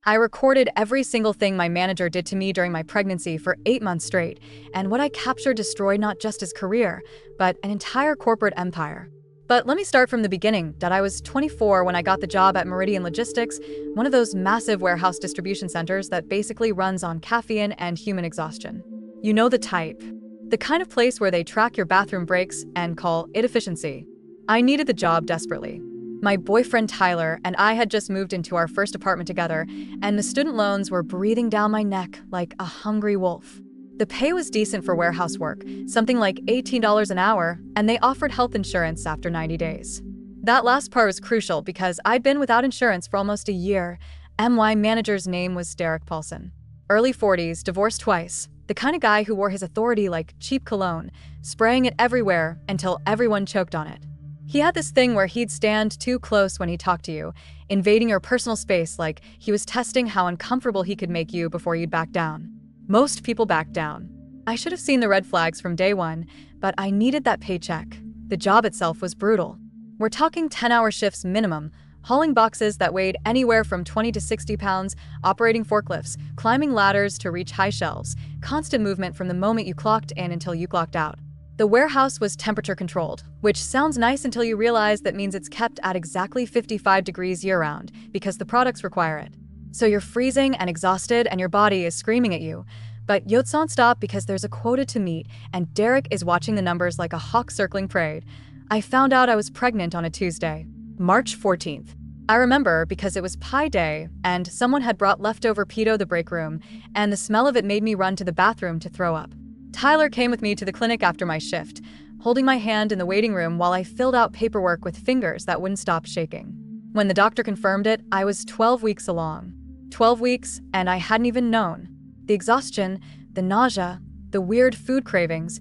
I recorded every single thing my manager did to me during my pregnancy for 8 months straight, and what I captured destroyed not just his career, but an entire corporate empire. But let me start from the beginning, that I was 24 when I got the job at Meridian Logistics, one of those massive warehouse distribution centers that basically runs on caffeine and human exhaustion. You know the type. The kind of place where they track your bathroom breaks and call it efficiency. I needed the job desperately. My boyfriend Tyler and I had just moved into our first apartment together, and the student loans were breathing down my neck like a hungry wolf. The pay was decent for warehouse work, something like $18 an hour, and they offered health insurance after 90 days. That last part was crucial because I'd been without insurance for almost a year. My manager's name was Derek Paulson. Early 40s, divorced twice, the kind of guy who wore his authority like cheap cologne, spraying it everywhere until everyone choked on it. He had this thing where he'd stand too close when he talked to you, invading your personal space like he was testing how uncomfortable he could make you before you'd back down. Most people backed down. I should have seen the red flags from day one, but I needed that paycheck. The job itself was brutal. We're talking 10-hour shifts minimum, hauling boxes that weighed anywhere from 20 to 60 pounds, operating forklifts, climbing ladders to reach high shelves, constant movement from the moment you clocked in until you clocked out. The warehouse was temperature controlled, which sounds nice until you realize that means it's kept at exactly 55 degrees year-round because the products require it. So you're freezing and exhausted and your body is screaming at you. But you don't stop because there's a quota to meet, and Derek is watching the numbers like a hawk circling prey. I found out I was pregnant on a Tuesday, March 14th. I remember because it was Pi Day, and someone had brought leftover pedo the break room, and the smell of it made me run to the bathroom to throw up. Tyler came with me to the clinic after my shift, holding my hand in the waiting room while I filled out paperwork with fingers that wouldn't stop shaking. When the doctor confirmed it, I was 12 weeks along. 12 weeks, and I hadn't even known. The exhaustion, the nausea, the weird food cravings,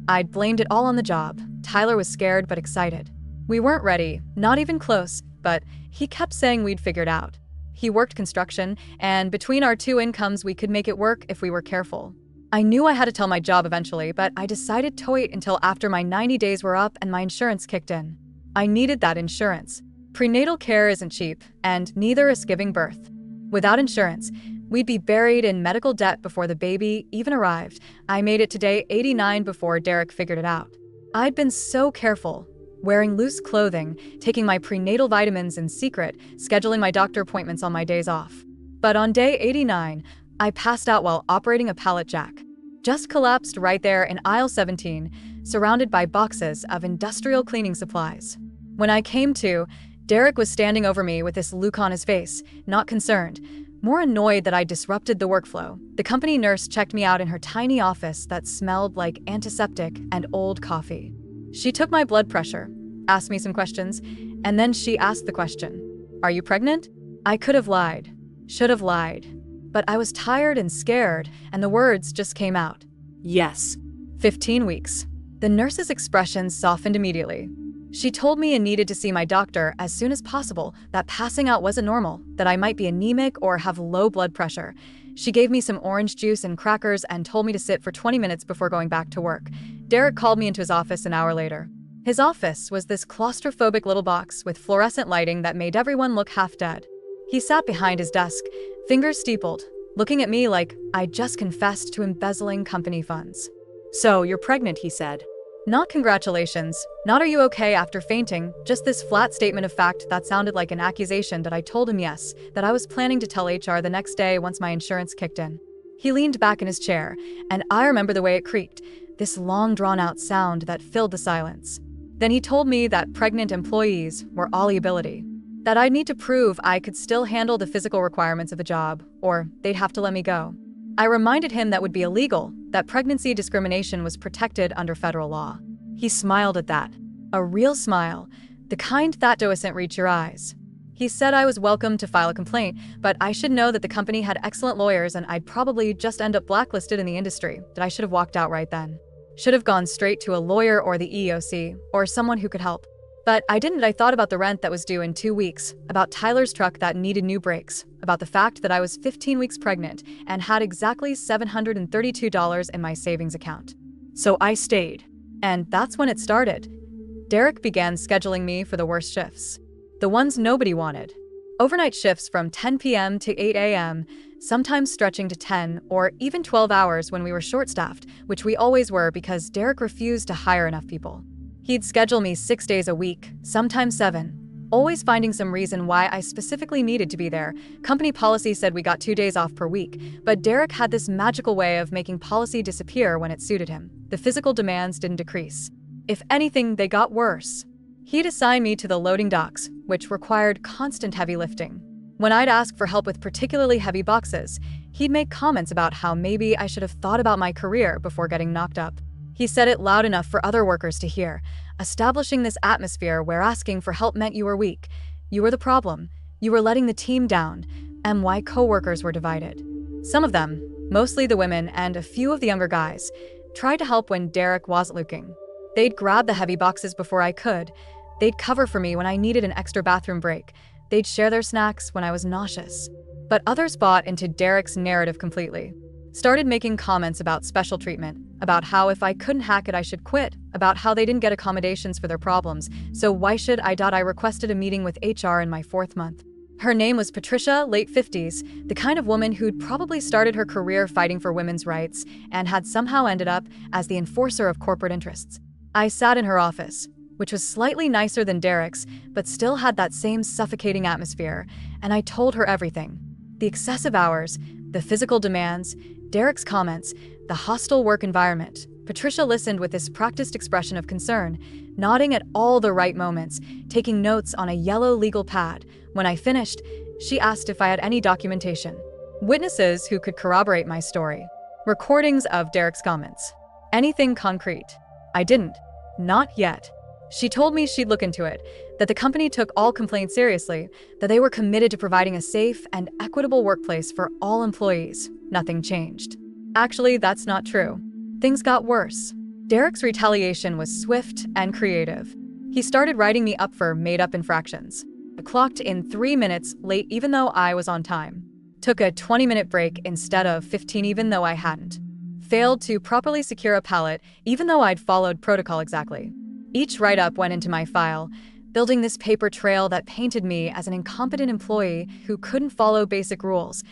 I'd blamed it all on the job. Tyler was scared but excited. We weren't ready, not even close, but he kept saying we'd figured out. He worked construction, and between our two incomes we could make it work if we were careful. I knew I had to tell my job eventually, but I decided to wait until after my 90 days were up and my insurance kicked in. I needed that insurance. Prenatal care isn't cheap, and neither is giving birth. Without insurance, we'd be buried in medical debt before the baby even arrived. I made it to day 89 before Derek figured it out. I'd been so careful, wearing loose clothing, taking my prenatal vitamins in secret, scheduling my doctor appointments on my days off. But on day 89, I passed out while operating a pallet jack. Just collapsed right there in aisle 17, surrounded by boxes of industrial cleaning supplies. When I came to, Derek was standing over me with this look on his face, not concerned, more annoyed that I disrupted the workflow. The company nurse checked me out in her tiny office that smelled like antiseptic and old coffee. She took my blood pressure, asked me some questions, and then she asked the question, "Are you pregnant?" I could have lied, should have lied, but I was tired and scared, and the words just came out. Yes. 15 weeks. The nurse's expression softened immediately. She told me I needed to see my doctor as soon as possible, that passing out wasn't normal, that I might be anemic or have low blood pressure. She gave me some orange juice and crackers and told me to sit for 20 minutes before going back to work. Derek called me into his office an hour later. His office was this claustrophobic little box with fluorescent lighting that made everyone look half dead. He sat behind his desk, fingers steepled, looking at me like I'd just confessed to embezzling company funds. "So, you're pregnant," he said. Not congratulations, not are you okay after fainting, just this flat statement of fact that sounded like an accusation that I told him yes, that I was planning to tell HR the next day once my insurance kicked in. He leaned back in his chair, and I remember the way it creaked, this long drawn-out sound that filled the silence. Then he told me that pregnant employees were all liability, that I'd need to prove I could still handle the physical requirements of the job, or they'd have to let me go. I reminded him that would be illegal, that pregnancy discrimination was protected under federal law. He smiled at that. A real smile, the kind that doesn't reach your eyes. He said I was welcome to file a complaint, but I should know that the company had excellent lawyers and I'd probably just end up blacklisted in the industry, that I should have walked out right then. Should have gone straight to a lawyer or the EEOC, or someone who could help. But I didn't. I thought about the rent that was due in 2 weeks, about Tyler's truck that needed new brakes, about the fact that I was 15 weeks pregnant and had exactly $732 in my savings account. So I stayed. And that's when it started. Derek began scheduling me for the worst shifts. The ones nobody wanted. Overnight shifts from 10 p.m. to 8 a.m., sometimes stretching to 10 or even 12 hours when we were short-staffed, which we always were because Derek refused to hire enough people. He'd schedule me 6 days a week, sometimes 7, always finding some reason why I specifically needed to be there. Company policy said we got 2 days off per week, but Derek had this magical way of making policy disappear when it suited him. The physical demands didn't decrease. If anything, they got worse. He'd assign me to the loading docks, which required constant heavy lifting. When I'd ask for help with particularly heavy boxes, he'd make comments about how maybe I should have thought about my career before getting knocked up. He said it loud enough for other workers to hear, establishing this atmosphere where asking for help meant you were weak. You were the problem. You were letting the team down, and why coworkers were divided. Some of them, mostly the women and a few of the younger guys, tried to help when Derek wasn't looking. They'd grab the heavy boxes before I could. They'd cover for me when I needed an extra bathroom break. They'd share their snacks when I was nauseous. But others bought into Derek's narrative completely. Started making comments about special treatment, about how if I couldn't hack it I should quit, about how they didn't get accommodations for their problems, so why should I? I requested a meeting with HR in my 4th month. Her name was Patricia, late 50s, the kind of woman who'd probably started her career fighting for women's rights and had somehow ended up as the enforcer of corporate interests. I sat in her office, which was slightly nicer than Derek's, but still had that same suffocating atmosphere, and I told her everything. The excessive hours, the physical demands, Derek's comments, the hostile work environment. Patricia listened with this practiced expression of concern, nodding at all the right moments, taking notes on a yellow legal pad. When I finished, she asked if I had any documentation. Witnesses who could corroborate my story. Recordings of Derek's comments. Anything concrete. I didn't. Not yet. She told me she'd look into it, that the company took all complaints seriously, that they were committed to providing a safe and equitable workplace for all employees. Nothing changed. Actually, that's not true. Things got worse. Derek's retaliation was swift and creative. He started writing me up for made-up infractions. I clocked in 3 minutes late even though I was on time. Took a 20-minute break instead of 15 even though I hadn't. Failed to properly secure a pallet even though I'd followed protocol exactly. Each write-up went into my file, building this paper trail that painted me as an incompetent employee who couldn't follow basic rules.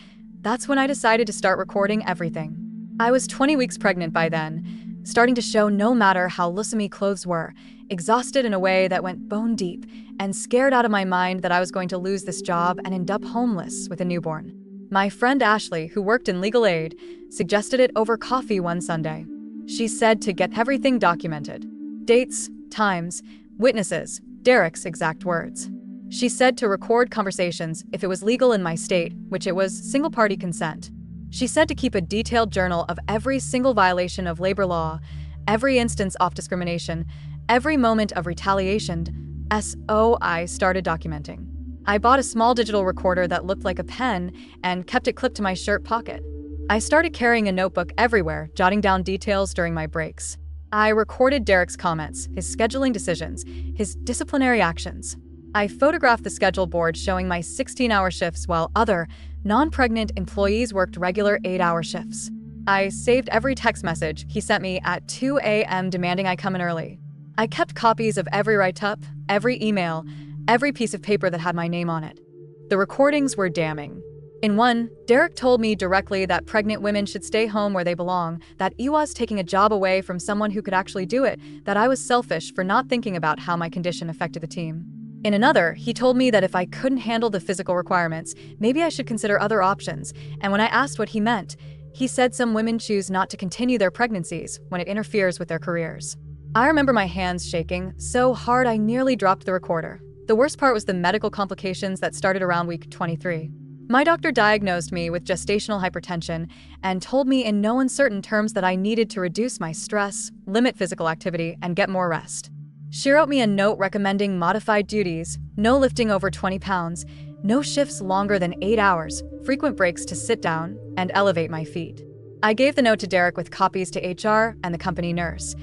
That's when I decided to start recording everything. I was 20 weeks pregnant by then, starting to show no matter how loose my clothes were, exhausted in a way that went bone deep, and scared out of my mind that I was going to lose this job and end up homeless with a newborn. My friend Ashley, who worked in legal aid, suggested it over coffee one Sunday. She said to get everything documented. Dates, times, witnesses, Derek's exact words. She said to record conversations if it was legal in my state, which it was, single-party consent. She said to keep a detailed journal of every single violation of labor law, every instance of discrimination, every moment of retaliation. I started documenting. I bought a small digital recorder that looked like a pen and kept it clipped to my shirt pocket. I started carrying a notebook everywhere, jotting down details during my breaks. I recorded Derek's comments, his scheduling decisions, his disciplinary actions. I photographed the schedule board showing my 16-hour shifts while other, non-pregnant employees worked regular 8-hour shifts. I saved every text message he sent me at 2 a.m. demanding I come in early. I kept copies of every write-up, every email, every piece of paper that had my name on it. The recordings were damning. In one, Derek told me directly that pregnant women should stay home where they belong, that he was taking a job away from someone who could actually do it, that I was selfish for not thinking about how my condition affected the team. In another, he told me that if I couldn't handle the physical requirements, maybe I should consider other options, and when I asked what he meant, he said some women choose not to continue their pregnancies when it interferes with their careers. I remember my hands shaking so hard I nearly dropped the recorder. The worst part was the medical complications that started around week 23. My doctor diagnosed me with gestational hypertension and told me in no uncertain terms that I needed to reduce my stress, limit physical activity, and get more rest. She wrote me a note recommending modified duties, no lifting over 20 pounds, no shifts longer than 8 hours, frequent breaks to sit down and elevate my feet. I gave the note to Derek with copies to HR and the company nurse.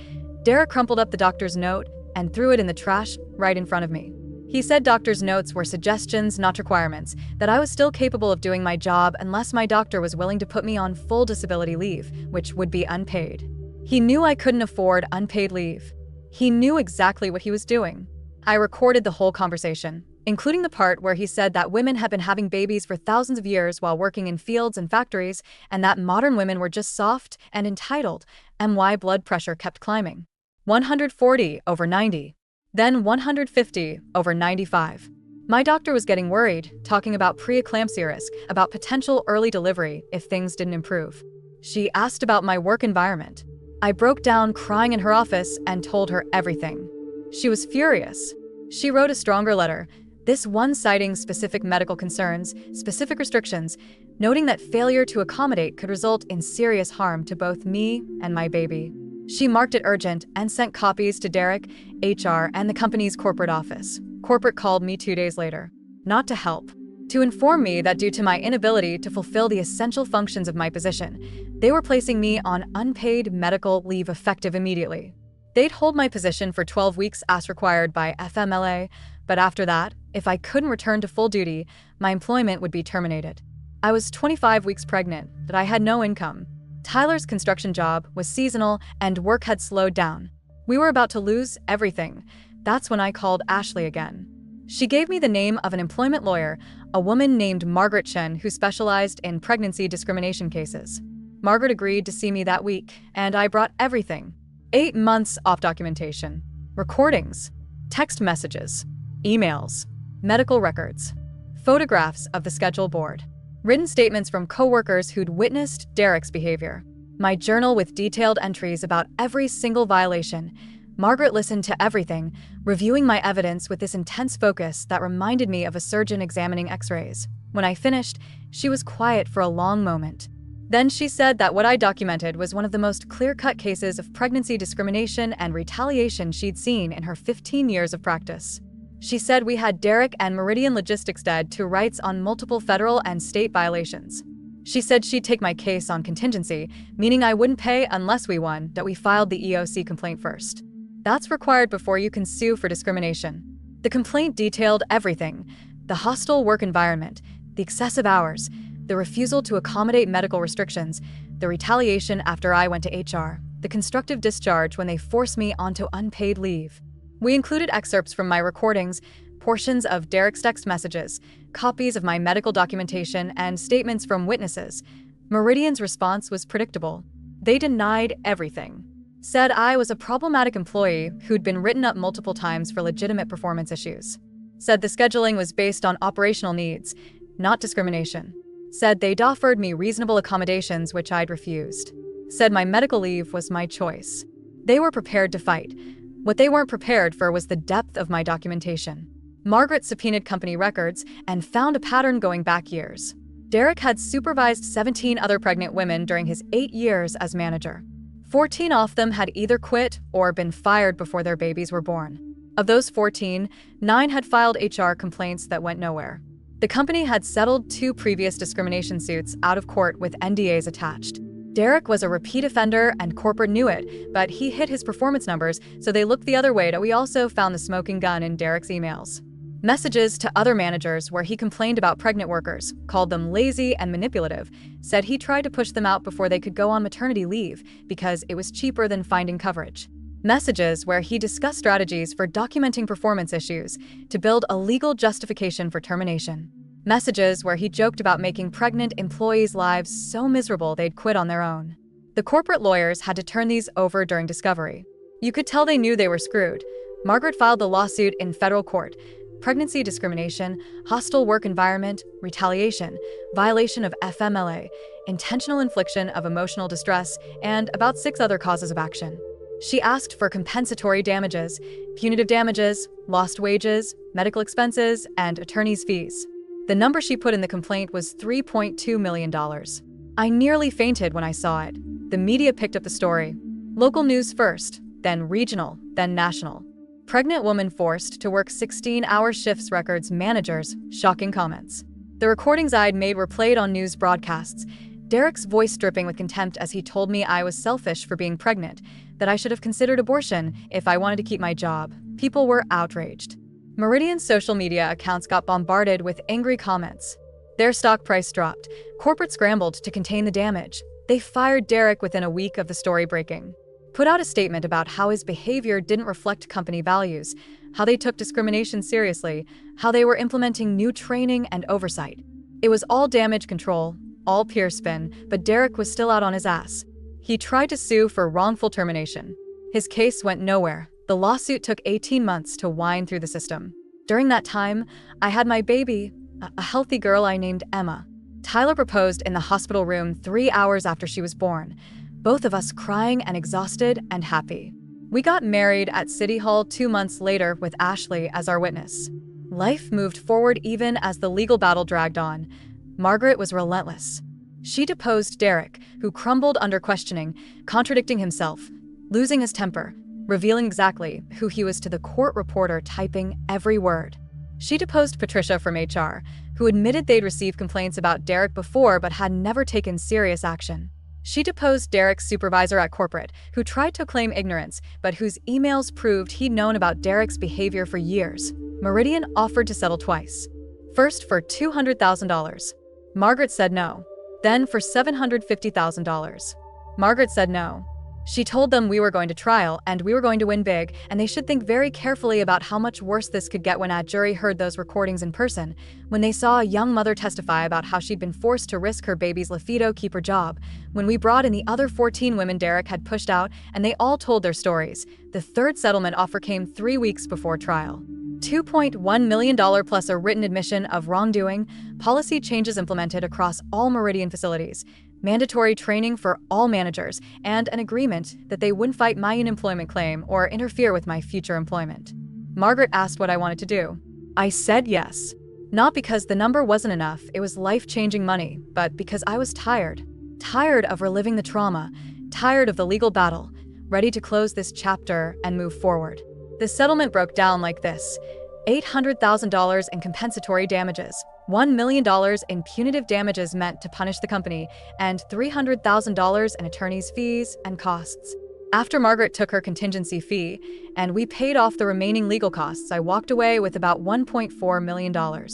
Derek crumpled up the doctor's note and threw it in the trash right in front of me. He said doctor's notes were suggestions, not requirements, that I was still capable of doing my job unless my doctor was willing to put me on full disability leave, which would be unpaid. He knew I couldn't afford unpaid leave. He knew exactly what he was doing. I recorded the whole conversation, including the part where he said that women had been having babies for thousands of years while working in fields and factories, and that modern women were just soft and entitled. My blood pressure kept climbing. 140/90. Then 150/95. My doctor was getting worried, talking about preeclampsia risk, about potential early delivery if things didn't improve. She asked about my work environment. I broke down crying in her office and told her everything. She was furious. She wrote a stronger letter, this one citing specific medical concerns, specific restrictions, noting that failure to accommodate could result in serious harm to both me and my baby. She marked it urgent and sent copies to Derek, HR, and the company's corporate office. Corporate called me 2 days later, not to help, to inform me that due to my inability to fulfill the essential functions of my position, they were placing me on unpaid medical leave effective immediately. They'd hold my position for 12 weeks as required by FMLA, but after that, if I couldn't return to full duty, my employment would be terminated. I was 25 weeks pregnant, but I had no income. Tyler's construction job was seasonal and work had slowed down. We were about to lose everything. That's when I called Ashley again. She gave me the name of an employment lawyer, a woman named Margaret Chen who specialized in pregnancy discrimination cases. Margaret agreed to see me that week, and I brought everything. 8 months off documentation, recordings, text messages, emails, medical records, photographs of the schedule board, written statements from coworkers who'd witnessed Derek's behavior, my journal with detailed entries about every single violation. Margaret listened to everything, reviewing my evidence with this intense focus that reminded me of a surgeon examining x-rays. When I finished, she was quiet for a long moment. Then she said that what I documented was one of the most clear-cut cases of pregnancy discrimination and retaliation she'd seen in her 15 years of practice. She said we had Derek and Meridian Logistics dead to rights on multiple federal and state violations. She said she'd take my case on contingency, meaning I wouldn't pay unless we won, that we filed the EOC complaint first. That's required before you can sue for discrimination. The complaint detailed everything: the hostile work environment, the excessive hours, the refusal to accommodate medical restrictions, the retaliation after I went to HR, the constructive discharge when they forced me onto unpaid leave. We included excerpts from my recordings, portions of Derek's text messages, copies of my medical documentation, and statements from witnesses. Meridian's response was predictable. They denied everything. Said I was a problematic employee who'd been written up multiple times for legitimate performance issues. Said the scheduling was based on operational needs, not discrimination. Said they'd offered me reasonable accommodations which I'd refused. Said my medical leave was my choice. They were prepared to fight. What they weren't prepared for was the depth of my documentation. Margaret subpoenaed company records and found a pattern going back years. Derek had supervised 17 other pregnant women during his 8 years as manager. 14 of them had either quit or been fired before their babies were born. Of those 14, 9 had filed HR complaints that went nowhere. The company had settled 2 previous discrimination suits out of court with NDAs attached. Derek was a repeat offender and corporate knew it, but he hit his performance numbers, so they looked the other way. We also found the smoking gun in Derek's emails. Messages to other managers where he complained about pregnant workers, called them lazy and manipulative, said he tried to push them out before they could go on maternity leave because it was cheaper than finding coverage. Messages where he discussed strategies for documenting performance issues to build a legal justification for termination. Messages where he joked about making pregnant employees' lives so miserable they'd quit on their own. The corporate lawyers had to turn these over during discovery. You could tell they knew they were screwed. Margaret filed the lawsuit in federal court. Pregnancy discrimination, hostile work environment, retaliation, violation of FMLA, intentional infliction of emotional distress, and about 6 other causes of action. She asked for compensatory damages, punitive damages, lost wages, medical expenses, and attorney's fees. The number she put in the complaint was $3.2 million. I nearly fainted when I saw it. The media picked up the story. Local news first, then regional, then national. Pregnant woman forced to work 16-hour shifts records managers, shocking comments. The recordings I'd made were played on news broadcasts. Derek's voice dripping with contempt as he told me I was selfish for being pregnant, that I should have considered abortion if I wanted to keep my job. People were outraged. Meridian's social media accounts got bombarded with angry comments. Their stock price dropped. Corporate scrambled to contain the damage. They fired Derek within a week of the story breaking. Put out a statement about how his behavior didn't reflect company values. how they took discrimination seriously, how they were implementing new training and oversight. It was all damage control, all pure spin, but Derek was still out on his ass. He tried to sue for wrongful termination. His case went nowhere. The lawsuit took 18 months to wind through the system. During that time, I had my baby, a healthy girl I named Emma. Tyler proposed in the hospital room 3 hours after she was born, both of us crying and exhausted and happy. We got married at City Hall 2 months later with Ashley as our witness. Life moved forward even as the legal battle dragged on. Margaret was relentless. She deposed Derek, who crumbled under questioning, contradicting himself, losing his temper, revealing exactly who he was to the court reporter typing every word. She deposed Patricia from HR, who admitted they'd received complaints about Derek before but had never taken serious action. She deposed Derek's supervisor at corporate, who tried to claim ignorance, but whose emails proved he'd known about Derek's behavior for years. Meridian offered to settle twice. First for $200,000. Margaret said no. Then for $750,000. Margaret said no. She told them we were going to trial and we were going to win big, and they should think very carefully about how much worse this could get when a jury heard those recordings in person, when they saw a young mother testify about how she'd been forced to risk her baby's Lafido keep her job, when we brought in the other 14 women Derek had pushed out and they all told their stories. The third settlement offer came 3 weeks before trial. $2.1 million plus a written admission of wrongdoing, policy changes implemented across all Meridian facilities, mandatory training for all managers, and an agreement that they wouldn't fight my unemployment claim or interfere with my future employment. Margaret asked what I wanted to do. I said yes. Not because the number wasn't enough, it was life-changing money, but because I was tired. Tired of reliving the trauma, tired of the legal battle, ready to close this chapter and move forward. The settlement broke down like this: $800,000 in compensatory damages, $1 million in punitive damages meant to punish the company, and $300,000 in attorney's fees and costs. After Margaret took her contingency fee, and we paid off the remaining legal costs, I walked away with about $1.4 million.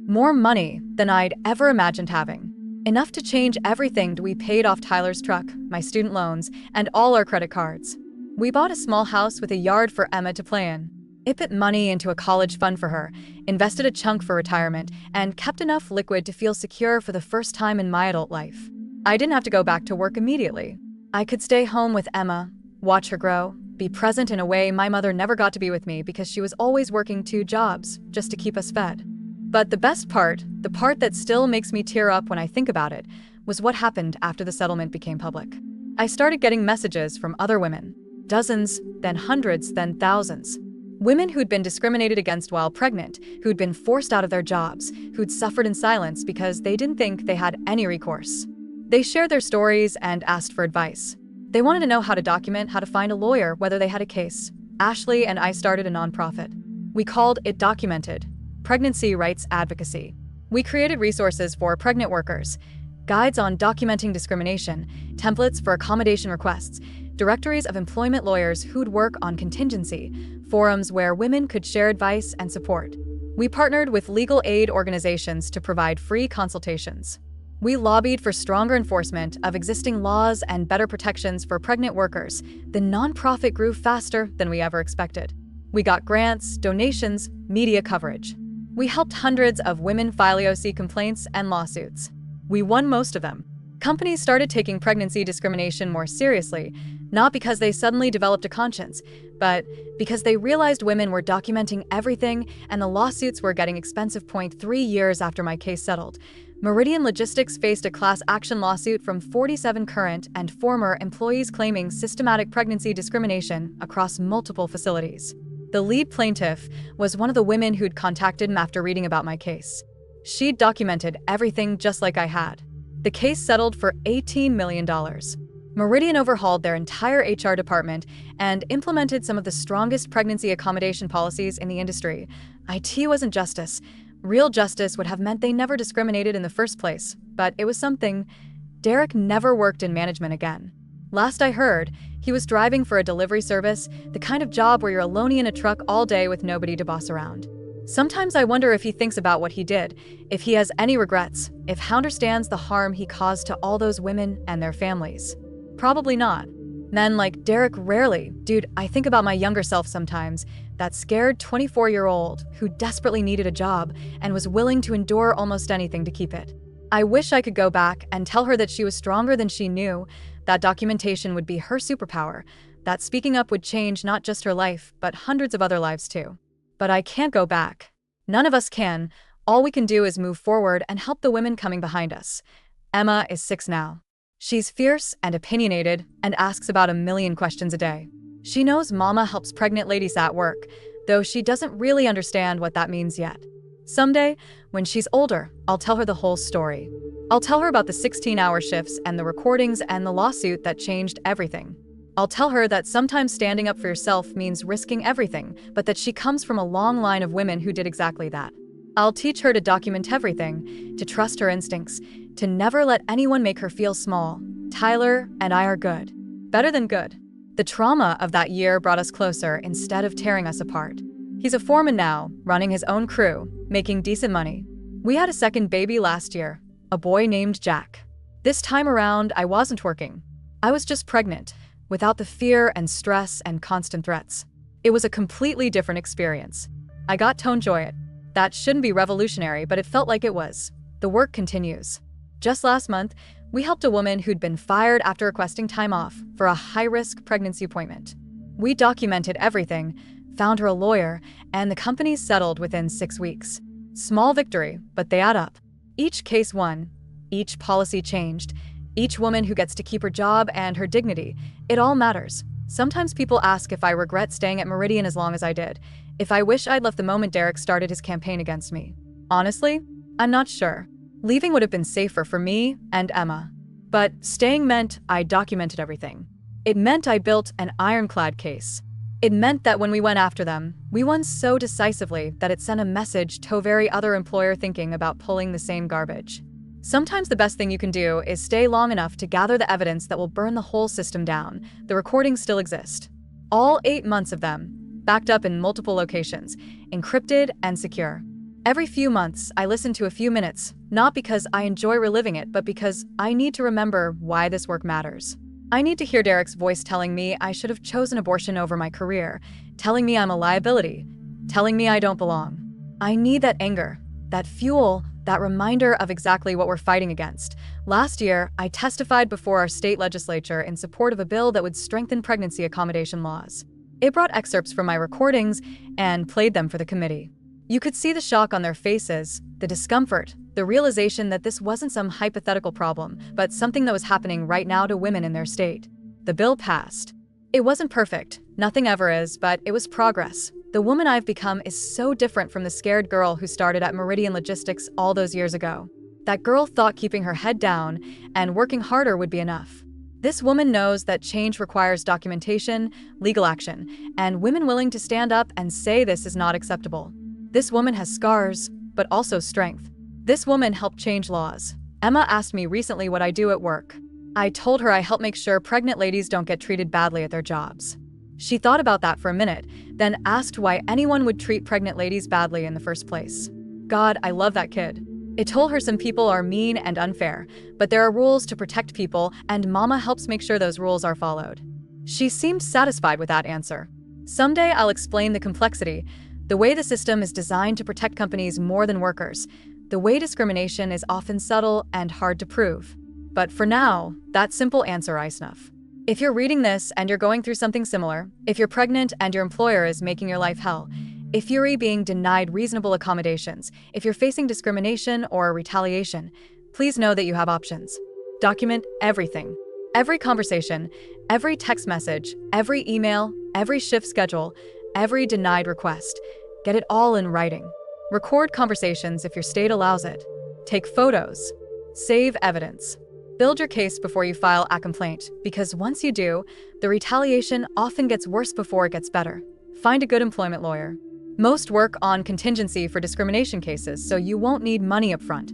More money than I'd ever imagined having. Enough to change everything. We paid off Tyler's truck, my student loans, and all our credit cards. We bought a small house with a yard for Emma to play in. It put money into a college fund for her, invested a chunk for retirement, and kept enough liquid to feel secure for the first time in my adult life. I didn't have to go back to work immediately. I could stay home with Emma, watch her grow, be present in a way my mother never got to be with me because she was always working 2 jobs just to keep us fed. But the best part, the part that still makes me tear up when I think about it, was what happened after the settlement became public. I started getting messages from other women. Dozens, then hundreds, then thousands. Women who'd been discriminated against while pregnant, who'd been forced out of their jobs, who'd suffered in silence because they didn't think they had any recourse. They shared their stories and asked for advice. They wanted to know how to document, how to find a lawyer, whether they had a case. Ashley and I started a nonprofit. We called it Documented, Pregnancy Rights Advocacy. We created resources for pregnant workers, guides on documenting discrimination, templates for accommodation requests, directories of employment lawyers who'd work on contingency, forums where women could share advice and support. We partnered with legal aid organizations to provide free consultations. We lobbied for stronger enforcement of existing laws and better protections for pregnant workers. The nonprofit grew faster than we ever expected. We got grants, donations, media coverage. We helped hundreds of women file EOC complaints and lawsuits. We won most of them. Companies started taking pregnancy discrimination more seriously, not because they suddenly developed a conscience, but because they realized women were documenting everything and the lawsuits were getting expensive. 3 years after my case settled, Meridian Logistics faced a class action lawsuit from 47 current and former employees claiming systematic pregnancy discrimination across multiple facilities. The lead plaintiff was one of the women who'd contacted me after reading about my case. She'd documented everything just like I had. The case settled for $18 million. Meridian overhauled their entire HR department and implemented some of the strongest pregnancy accommodation policies in the industry. IT wasn't justice. Real justice would have meant they never discriminated in the first place, but it was something. Derek never worked in management again. Last I heard, he was driving for a delivery service, the kind of job where you're alone in a truck all day with nobody to boss around. Sometimes I wonder if he thinks about what he did, if he has any regrets, if he understands the harm he caused to all those women and their families. Probably not. Men like Derek rarely. Dude, I think about my younger self sometimes. That scared 24-year-old who desperately needed a job and was willing to endure almost anything to keep it. I wish I could go back and tell her that she was stronger than she knew, that documentation would be her superpower, that speaking up would change not just her life, but hundreds of other lives too. But I can't go back. None of us can. All we can do is move forward and help the women coming behind us. Emma is 6 now. She's fierce and opinionated and asks about a million questions a day. She knows Mama helps pregnant ladies at work, though she doesn't really understand what that means yet. Someday, when she's older, I'll tell her the whole story. I'll tell her about the 16-hour shifts and the recordings and the lawsuit that changed everything. I'll tell her that sometimes standing up for yourself means risking everything, but that she comes from a long line of women who did exactly that. I'll teach her to document everything, to trust her instincts, to never let anyone make her feel small. Tyler and I are good. Better than good. The trauma of that year brought us closer instead of tearing us apart. He's a foreman now, running his own crew, making decent money. We had a second baby last year, a boy named Jack. This time around, I wasn't working. I was just pregnant, without the fear and stress and constant threats. It was a completely different experience. I got to enjoy it. That shouldn't be revolutionary, but it felt like it was. The work continues. Just last month, we helped a woman who'd been fired after requesting time off for a high-risk pregnancy appointment. We documented everything, found her a lawyer, and the company settled within 6 weeks. Small victory, but they add up. Each case won, each policy changed, each woman who gets to keep her job and her dignity. It all matters. Sometimes people ask if I regret staying at Meridian as long as I did, if I wish I'd left the moment Derek started his campaign against me. Honestly, I'm not sure. Leaving would have been safer for me and Emma. But staying meant I documented everything. It meant I built an ironclad case. It meant that when we went after them, we won so decisively that it sent a message to every other employer thinking about pulling the same garbage. Sometimes the best thing you can do is stay long enough to gather the evidence that will burn the whole system down. The recordings still exist. All 8 months of them, backed up in multiple locations, encrypted and secure. Every few months, I listen to a few minutes, not because I enjoy reliving it, but because I need to remember why this work matters. I need to hear Derek's voice telling me I should have chosen abortion over my career, telling me I'm a liability, telling me I don't belong. I need that anger, that fuel, that reminder of exactly what we're fighting against. Last year, I testified before our state legislature in support of a bill that would strengthen pregnancy accommodation laws. It brought excerpts from my recordings and played them for the committee. You could see the shock on their faces, the discomfort, the realization that this wasn't some hypothetical problem, but something that was happening right now to women in their state. The bill passed. It wasn't perfect, nothing ever is, but it was progress. The woman I've become is so different from the scared girl who started at Meridian Logistics all those years ago. That girl thought keeping her head down and working harder would be enough. This woman knows that change requires documentation, legal action, and women willing to stand up and say this is not acceptable. This woman has scars, but also strength. This woman helped change laws. Emma asked me recently what I do at work. I told her I help make sure pregnant ladies don't get treated badly at their jobs. She thought about that for a minute, then asked why anyone would treat pregnant ladies badly in the first place. God, I love that kid. It told her some people are mean and unfair, but there are rules to protect people, and Mama helps make sure those rules are followed. She seemed satisfied with that answer. Someday I'll explain the complexity, the way the system is designed to protect companies more than workers, the way discrimination is often subtle and hard to prove. But for now, that simple answer I snuff. If you're reading this and you're going through something similar, if you're pregnant and your employer is making your life hell, if you're being denied reasonable accommodations, if you're facing discrimination or retaliation, please know that you have options. Document everything. Every conversation, every text message, every email, every shift schedule, every denied request. Get it all in writing. Record conversations if your state allows it. Take photos. Save evidence. Build your case before you file a complaint, because once you do, the retaliation often gets worse before it gets better. Find a good employment lawyer. Most work on contingency for discrimination cases, so you won't need money up front.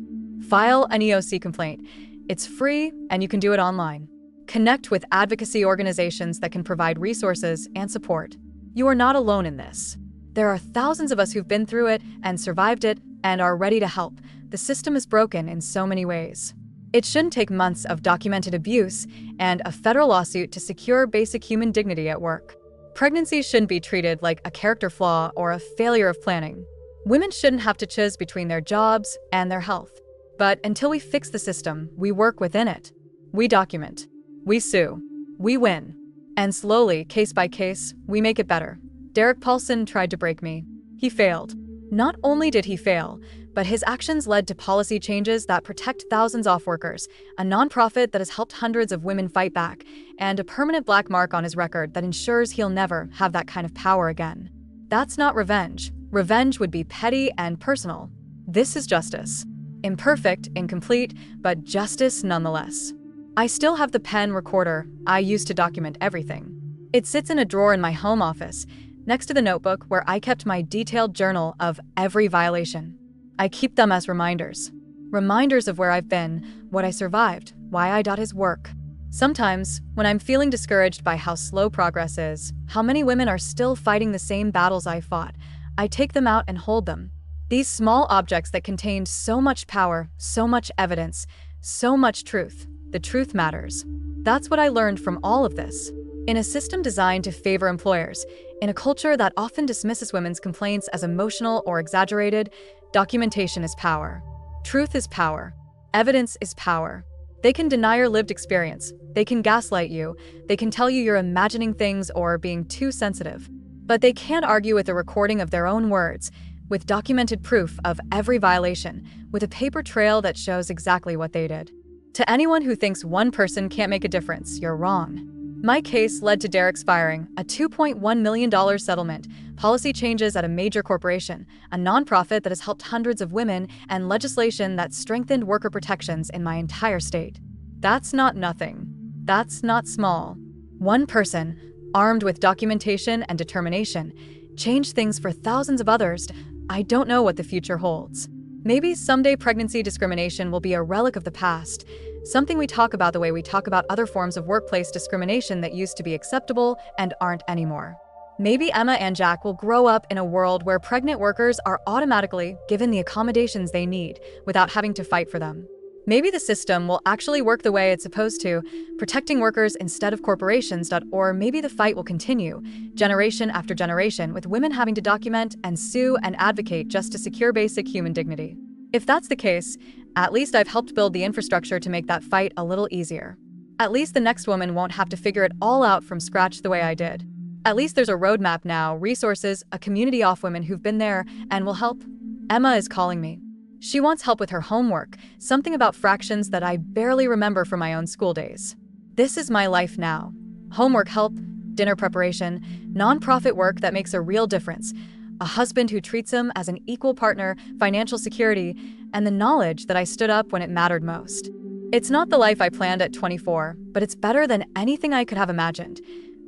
File an EOC complaint. It's free, and you can do it online. Connect with advocacy organizations that can provide resources and support. You are not alone in this. There are thousands of us who've been through it and survived it and are ready to help. The system is broken in so many ways. It shouldn't take months of documented abuse and a federal lawsuit to secure basic human dignity at work. Pregnancy shouldn't be treated like a character flaw or a failure of planning. Women shouldn't have to choose between their jobs and their health. But until we fix the system, we work within it. We document. We sue. We win. And slowly, case by case, we make it better. Derek Paulson tried to break me. He failed. Not only did he fail, but his actions led to policy changes that protect thousands of workers, a nonprofit that has helped hundreds of women fight back, and a permanent black mark on his record that ensures he'll never have that kind of power again. That's not revenge. Revenge would be petty and personal. This is justice. Imperfect, incomplete, but justice nonetheless. I still have the pen recorder I used to document everything. It sits in a drawer in my home office, next to the notebook where I kept my detailed journal of every violation. I keep them as reminders. Reminders of where I've been, what I survived, why I did his work. Sometimes, when I'm feeling discouraged by how slow progress is, how many women are still fighting the same battles I fought, I take them out and hold them. These small objects that contained so much power, so much evidence, so much truth. The truth matters. That's what I learned from all of this. In a system designed to favor employers, in a culture that often dismisses women's complaints as emotional or exaggerated, documentation is power. Truth is power. Evidence is power. They can deny your lived experience. They can gaslight you. They can tell you you're imagining things or being too sensitive. But they can't argue with a recording of their own words, with documented proof of every violation, with a paper trail that shows exactly what they did. To anyone who thinks one person can't make a difference, you're wrong. My case led to Derek's firing, a $2.1 million settlement, policy changes at a major corporation, a nonprofit that has helped hundreds of women, and legislation that strengthened worker protections in my entire state. That's not nothing. That's not small. One person, armed with documentation and determination, changed things for thousands of others. I don't know what the future holds. Maybe someday pregnancy discrimination will be a relic of the past, something we talk about the way we talk about other forms of workplace discrimination that used to be acceptable and aren't anymore. Maybe Emma and Jack will grow up in a world where pregnant workers are automatically given the accommodations they need without having to fight for them. Maybe the system will actually work the way it's supposed to, protecting workers instead of corporations. Or maybe the fight will continue, generation after generation, with women having to document and sue and advocate just to secure basic human dignity. If that's the case, at least I've helped build the infrastructure to make that fight a little easier. At least the next woman won't have to figure it all out from scratch the way I did. At least there's a roadmap now, resources, a community of women who've been there and will help. Emma is calling me. She wants help with her homework, something about fractions that I barely remember from my own school days. This is my life now. Homework help, dinner preparation, nonprofit work that makes a real difference, a husband who treats him as an equal partner, financial security, and the knowledge that I stood up when it mattered most. It's not the life I planned at 24, but it's better than anything I could have imagined.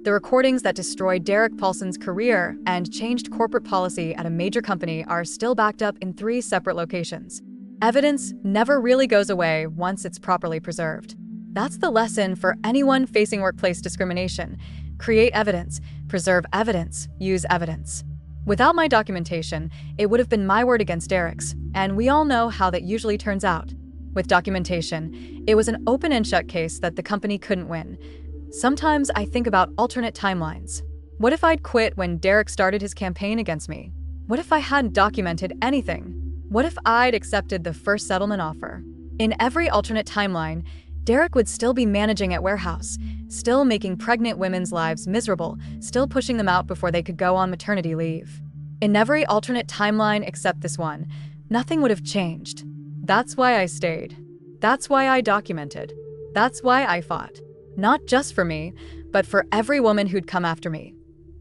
The recordings that destroyed Derek Paulson's career and changed corporate policy at a major company are still backed up in 3 separate locations. Evidence never really goes away once it's properly preserved. That's the lesson for anyone facing workplace discrimination. Create evidence, preserve evidence, use evidence. Without my documentation, it would have been my word against Derek's, and we all know how that usually turns out. With documentation, it was an open and shut case that the company couldn't win. Sometimes I think about alternate timelines. What if I'd quit when Derek started his campaign against me? What if I hadn't documented anything? What if I'd accepted the first settlement offer? In every alternate timeline, Derek would still be managing at warehouse, still making pregnant women's lives miserable, still pushing them out before they could go on maternity leave. In every alternate timeline except this one, nothing would have changed. That's why I stayed. That's why I documented. That's why I fought. Not just for me, but for every woman who'd come after me.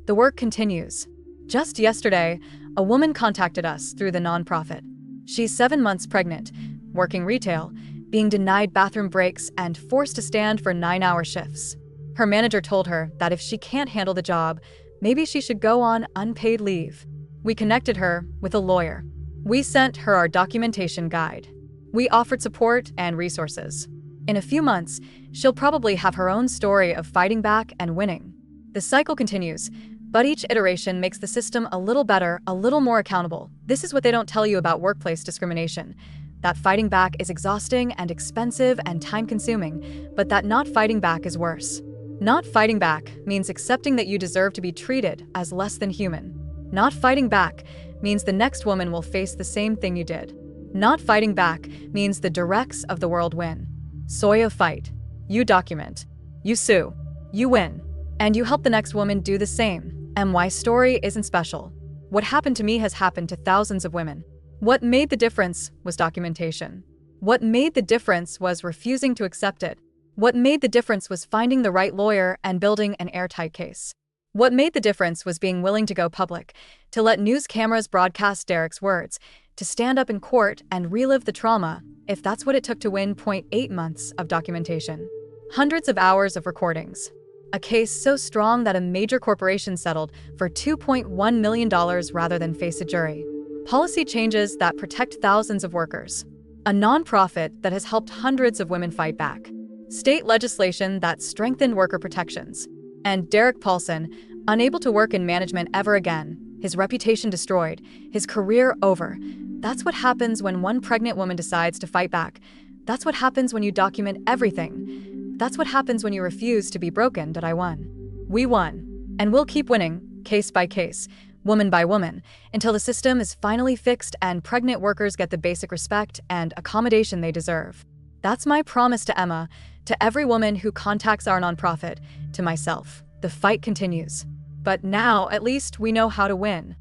The work continues. Just yesterday, a woman contacted us through the nonprofit. She's 7 months pregnant, working retail, being denied bathroom breaks and forced to stand for 9-hour shifts. Her manager told her that if she can't handle the job, maybe she should go on unpaid leave. We connected her with a lawyer. We sent her our documentation guide. We offered support and resources. In a few months, she'll probably have her own story of fighting back and winning. The cycle continues, but each iteration makes the system a little better, a little more accountable. This is what they don't tell you about workplace discrimination. that fighting back is exhausting and expensive and time-consuming, but that not fighting back is worse. Not fighting back means accepting that you deserve to be treated as less than human. Not fighting back means the next woman will face the same thing you did. Not fighting back means the directs of the world win. So you fight. You document. You sue. You win. And you help the next woman do the same. And my story isn't special. What happened to me has happened to thousands of women. What made the difference was documentation. What made the difference was refusing to accept it. What made the difference was finding the right lawyer and building an airtight case. What made the difference was being willing to go public, to let news cameras broadcast Derek's words, to stand up in court and relive the trauma, if that's what it took to win. 8 months of documentation. Hundreds of hours of recordings. A case so strong that a major corporation settled for $2.1 million rather than face a jury. Policy changes that protect thousands of workers. A nonprofit that has helped hundreds of women fight back. State legislation that strengthened worker protections. And Derek Paulson, unable to work in management ever again, his reputation destroyed, his career over. That's what happens when one pregnant woman decides to fight back. That's what happens when you document everything. That's what happens when you refuse to be broken. I won. We won. And we'll keep winning, case by case, woman by woman, until the system is finally fixed and pregnant workers get the basic respect and accommodation they deserve. That's my promise to Emma, to every woman who contacts our nonprofit, to myself. The fight continues. But now, at least, we know how to win.